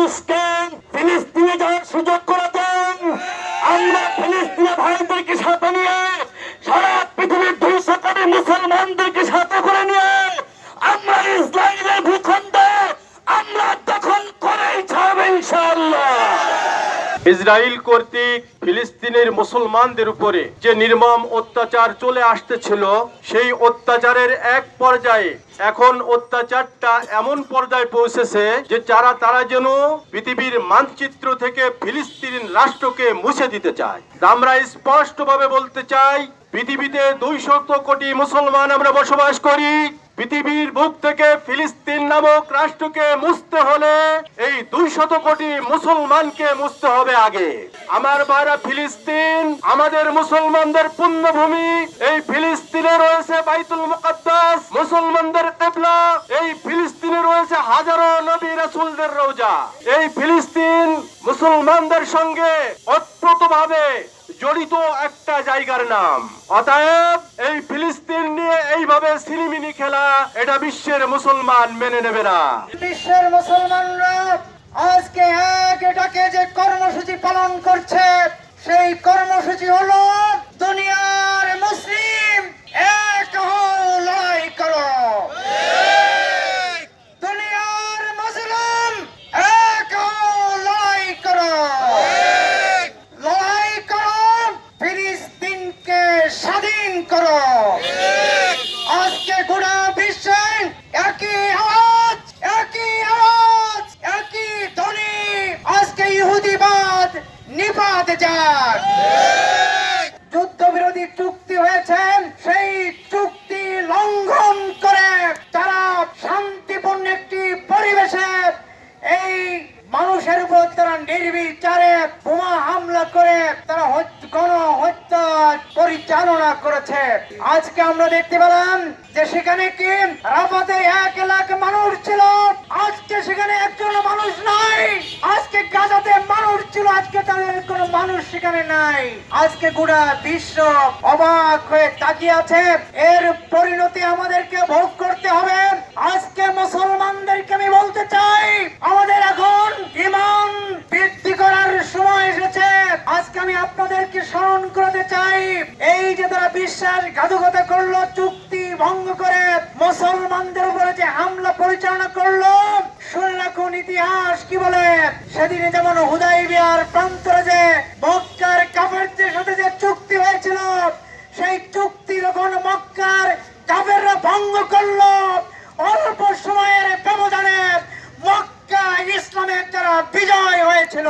তুরস্কে ফিলিস্তিনে যাওয়ার সুযোগ করে দেন। আমরা ফিলিস্তিনি ভাইদেরকে সাথে নিয়ে সারা পৃথিবীর 200 কোটি মুসলমানদেরকে সাথে করে নিয়ে আমরা ইসরায়েলের ভূখণ্ডে আমরা দখল করেই ছাড়ব ইনশাআল্লাহ। ইসরায়েল কর্তৃক ফিলিস্তিনের মুসলমানদের উপরে যে নির্মম অত্যাচার চলে আসতেছিল, সেই অত্যাচারের এক পর্যায়ে এখন অত্যাচারটা এমন পর্যায়ে পৌঁছেছে যে তারা যেন পৃথিবীর মানচিত্র থেকে ফিলিস্তিন রাষ্ট্রকে মুছে দিতে চায়। আমরা স্পষ্টভাবে বলতে চাই, পৃথিবীতে 200 কোটি মুসলমান আমরা বসবাস করি। পৃথিবীর বুক থেকে ফিলিস্তিন নামক রাষ্ট্রকে মুছতে হলে এই 200 কোটি মুসলমানকে মুছতে হবে আগে। আমার ভাইরা, ফিলিস্তিন আমাদের মুসলমানদের পুণ্যভূমি। এই ফিলিস্তিনে রয়েছে বাইতুল মুকাদ্দাস, মুসলমানদের কিবলা। এই ফিলিস্তিনে রয়েছে হাজারো নবী রাসূলদের রওজা। এই ফিলিস্তিন মুসলমানদের সঙ্গে ওতপ্রোতভাবে জড়িত একটা জায়গার নাম। অতএব এই ফিলিস্তিন নিয়ে এইভাবে সিনেমিনি খেলা এটা বিশ্বের মুসলমান মেনে নেবে না। বিশ্বের মুসলমানরা আজকে এটাকে যে কর্মসূচি পালন করছে, সেই কর্মসূচি হলো দুনিয়ার মুসলিম এক হও, লড়াই করো। দুনিয়ার মুসলিম এক হও, লড়াই করো। লড়াই করো, ফিলিস্তিনকে স্বাধীন করো। আজকে গোটা বিশ্বে একই আওয়াজ, একই আওয়াজ, একই ধ্বনি। আজকে ইহুদিবাদ নিপাত যাক। যুদ্ধবিরোধী চুক্তি হয়েছে, সেই চুক্তি লঙ্ঘন করে তারা শান্তিপূর্ণ একটি পরিবেশে এই মানুষের উপর তারা নির্বিচারে বোমা হামলা করে তারা গণহত্যা পরিচালনা করেছে। আজকে আমরা দেখতে পেলাম যে সেখানে কি রাফাতে 1 লাখ মানুষ ছিল, আজকে সেখানে একজন মানুষ নাই। আজকে গাজাতে মানুষ ছিল, আজকে তাদের কোনো মানুষ সেখানে নাই। আজকে গোটা বিশ্ব অবাক হয়ে তাকিয়ে আছে। এর পরিণতি আমাদেরকে ভোগ করতে হবে। আজকে মুসলমানদেরকে আমি বলতে চাই, আমাদের এখন ঈমান বৃদ্ধি করার সময় এসেছে। আজকে আমি আপনাদেরকে স্মরণ করতে চাই, এই যে তারা বিশ্বাসঘাতকতা করলো, চুক্তি ভঙ্গ করে মুসলমানদের উপরে যে হামলা পরিচালনা করলো, শুনে রাখুন ইতিহাস কি বলে। সেদিনে যেমন হুদাইবিয়ার প্রান্তরে যে মক্কার কাফেরদের সাথে যে চুক্তি হয়েছিল, সেই চুক্তি যখন মক্কার কাফেররা ভঙ্গ করলো, অল্প সময়ের ব্যবধানে মক্কা ইসলামের দ্বারা বিজয় হয়েছিল।